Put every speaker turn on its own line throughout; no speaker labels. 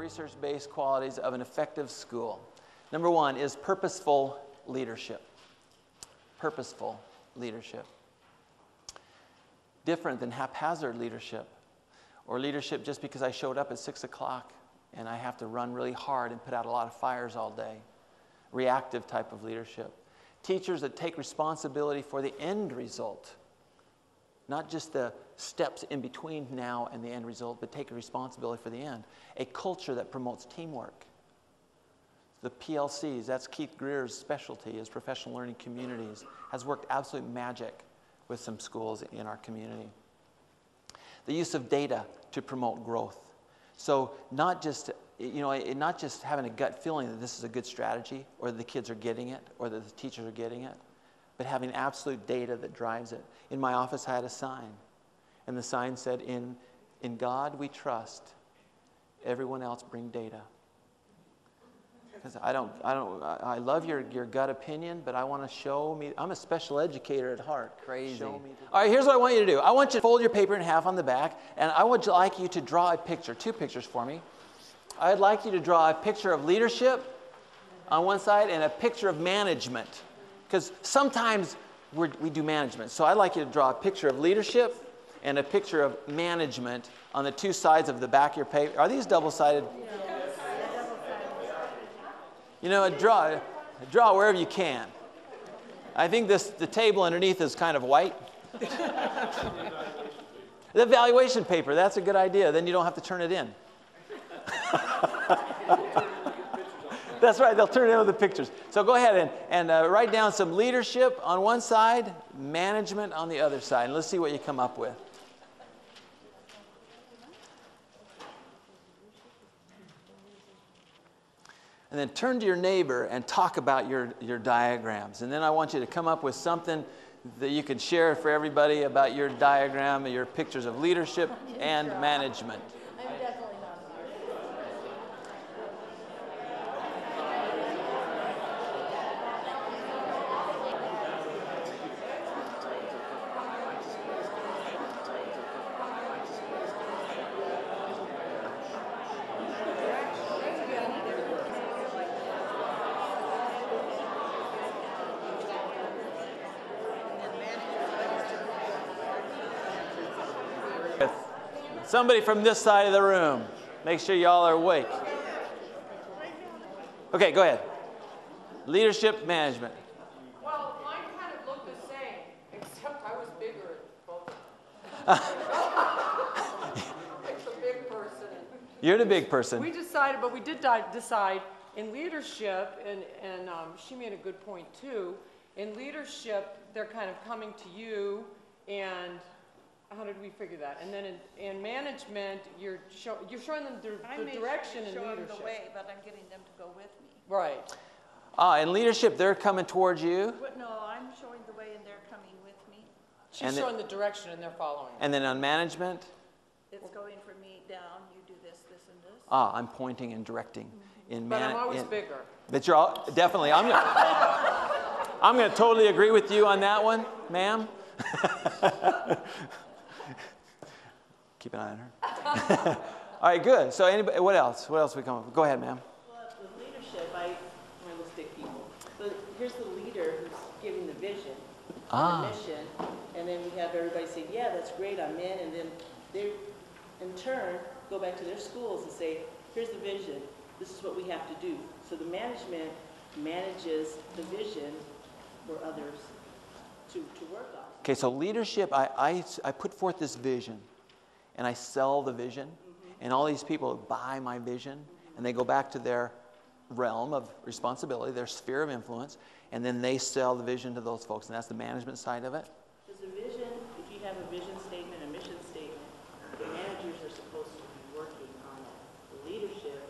research-based qualities of an effective school. Number one is purposeful leadership. Purposeful leadership. Different than haphazard leadership, or leadership just because I showed up at 6 o'clock and I have to run really hard and put out a lot of fires all day. Reactive type of leadership. Teachers that take responsibility for the end result. Not just the steps in between now and the end result, but take responsibility for the end. A culture that promotes teamwork. The PLCs, that's Keith Greer's specialty, is professional learning communities, has worked absolute magic with some schools in our community. The use of data to promote growth. So not just, not just having a gut feeling that this is a good strategy, or that the kids are getting it, or that the teachers are getting it, but having absolute data that drives it. In my office, I had a sign, and the sign said, "In God we trust. Everyone else bring data." Because I love your gut opinion, but I want to show me. I'm a special educator at heart.
Crazy.
Show me. All right, here's what I want you to do. I want you to fold your paper in half on the back, and I would like you to draw a picture, 2 pictures for me. I'd like you to draw a picture of leadership on one side and a picture of management. Because sometimes we do management. So I'd like you to draw a picture of leadership and a picture of management on the 2 sides of the back of your paper. Are these double-sided? Draw wherever you can. I think the table underneath is kind of white. The evaluation paper, that's a good idea. Then you don't have to turn it in. That's right, they'll turn it in with the pictures. So go ahead and write down some leadership on one side, management on the other side. And let's see what you come up with. And then turn to your neighbor and talk about your diagrams. And then I want you to come up with something that you can share for everybody about your diagram, your pictures of leadership and management.
I'm definitely not
Somebody from this side of the room. Make sure y'all are awake. Okay, go ahead. Leadership management.
Well, mine kind of looked the same, except I was bigger at both. Like the big person.
You're the big person.
We decided, but we did decide in leadership, and she made a good point too. In leadership, they're kind of coming to you, and how did we figure that? And then in management, you're showing them the direction and
showing
leadership.
the way, but I'm getting them to go with me.
Right.
In leadership, they're coming towards you.
But no, I'm showing the way and they're coming with me.
She's showing the direction and they're following.
And then on management?
It's going from me down, you do this, this, and this.
I'm pointing and directing.
But I'm always bigger.
But you're all, definitely. I'm going to totally agree with you on that one, ma'am. Keep an eye on her. All right, good. So anybody, what else? What else we come up with? Go ahead, ma'am.
Well, with leadership, I'm going to stick people. But here's the leader who's giving the vision, the mission, and then we have everybody say, yeah, that's great, I'm in, and then they, in turn, go back to their schools and say, here's the vision, this is what we have to do. So the management manages the vision for others to work on.
Okay, so leadership, I put forth this vision, and I sell the vision, and all these people buy my vision, and they go back to their realm of responsibility, their sphere of influence, and then they sell the vision to those folks, and that's the management side of it.
Because the vision, if you have a vision statement, a mission statement, the managers are supposed to be working on it. The leadership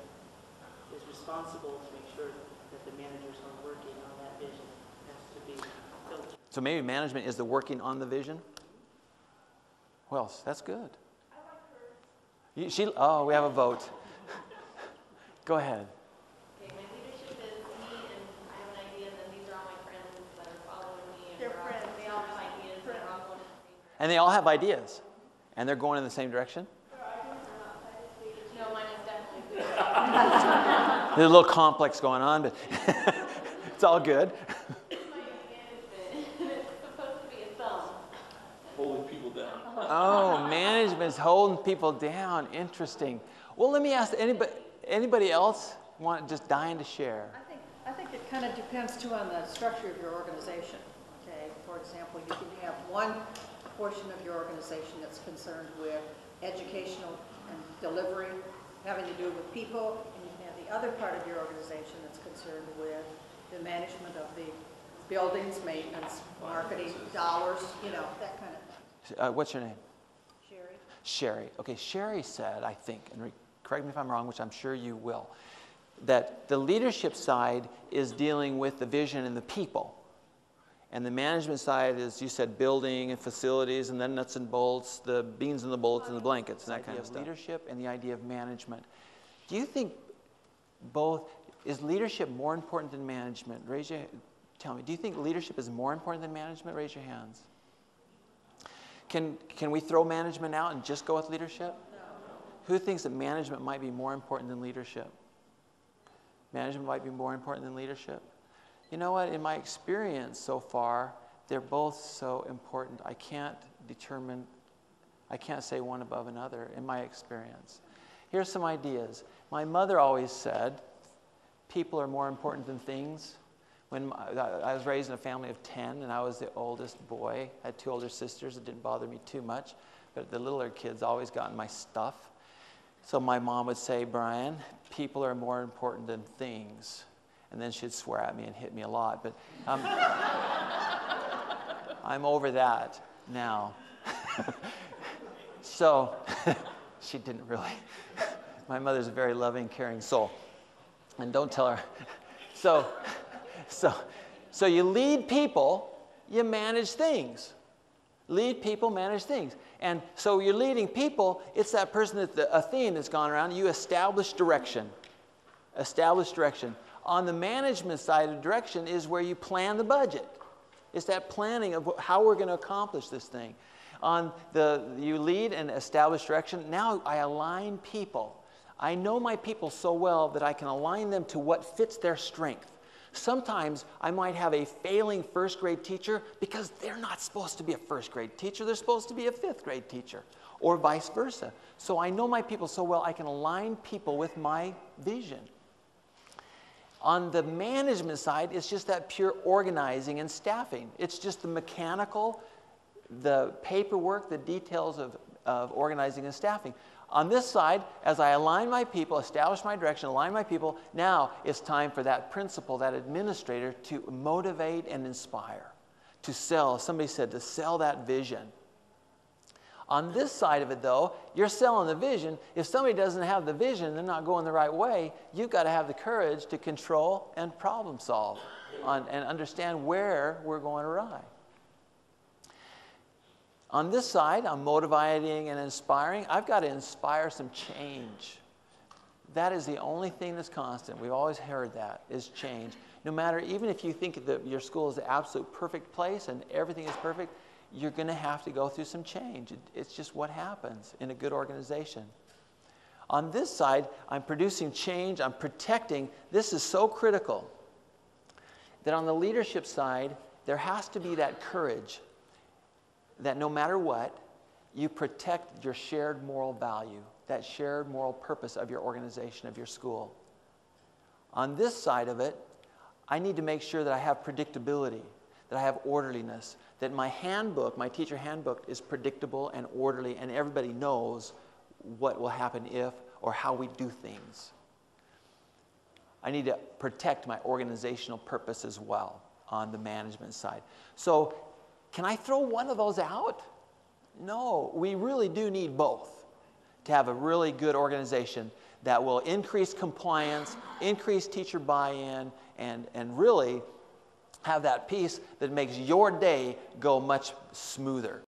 is responsible to make sure that the managers are working on that vision. It has to be filtered.
So maybe management is the working on the vision? Who else? That's good. We have a vote. Go ahead.
Okay, my leadership is me, and I have an idea, and then these are all my friends that are following me, and
They're friends.
they all have ideas, and they're all going in the same direction.
And they all have ideas, and they're going in the same direction?
No, mine is definitely food.
There's a little complex going on, but it's all good.
This might be management. It's supposed to be a thumb.
Holding people down.
Oh, management's holding people down. Interesting. Well, let me ask anybody else just dying to share?
I think it kind of depends too on the structure of your organization. Okay, for example, you can have one portion of your organization that's concerned with educational and delivery, having to do with people, and you can have the other part of your organization that's concerned with the management of the buildings, maintenance, marketing, dollars, that kind of thing.
What's your name?
Sherry?
Sherry. Okay, Sherry said, I think, and correct me if I'm wrong, which I'm sure you will, that the leadership side is dealing with the vision and the people. And the management side is, you said, building and facilities, and then nuts and bolts, the beans and the bolts and the blankets, and that kind of stuff. Leadership and the idea of management. Do you think is leadership more important than management? Tell me, do you think leadership is more important than management? Raise your hands. Can we throw management out and just go with leadership? No. Who thinks that management might be more important than leadership? Management might be more important than leadership? You know what? In my experience so far, they're both so important. I can't say one above another in my experience. Here's some ideas. My mother always said, people are more important than things. When I was raised in a family of 10, and I was the oldest boy. I had 2 older sisters. It didn't bother me too much, but the littler kids always got in my stuff. So my mom would say, Brian, people are more important than things. And then she'd swear at me and hit me a lot. But I'm over that now. So she didn't really. My mother's a very loving, caring soul. And don't tell her. So you lead people, you manage things. Lead people, manage things. And so you're leading people, it's that person, a theme that's gone around, you establish direction. Establish direction. On the management side of direction is where you plan the budget. It's that planning of how we're going to accomplish this thing. You lead and establish direction. Now I align people. I know my people so well that I can align them to what fits their strength. Sometimes I might have a failing first grade teacher because they're not supposed to be a first grade teacher. They're supposed to be a 5th grade teacher, or vice versa. So I know my people so well I can align people with my vision. On the management side, it's just that pure organizing and staffing. It's just the mechanical, the paperwork, the details of organizing and staffing. On this side, as I align my people, establish my direction, align my people, now it's time for that principal, that administrator, to motivate and inspire, to sell. Somebody said to sell that vision. On this side of it, though, you're selling the vision. If somebody doesn't have the vision, they're not going the right way, you've got to have the courage to control and problem solve and understand where we're going awry. On this side, I'm motivating and inspiring. I've got to inspire some change. That is the only thing that's constant. We've always heard that, is change. No matter, even if you think that your school is the absolute perfect place and everything is perfect, you're going to have to go through some change. It's just what happens in a good organization. On this side, I'm producing change. I'm protecting. This is so critical that on the leadership side, there has to be that courage that no matter what, you protect your shared moral value, that shared moral purpose of your organization, of your school. On this side of it, I need to make sure that I have predictability, that I have orderliness, that my handbook, my teacher handbook, is predictable and orderly, and everybody knows what will happen if or how we do things. I need to protect my organizational purpose as well on the management side. So, can I throw one of those out? No, we really do need both to have a really good organization that will increase compliance, increase teacher buy-in, and really have that piece that makes your day go much smoother.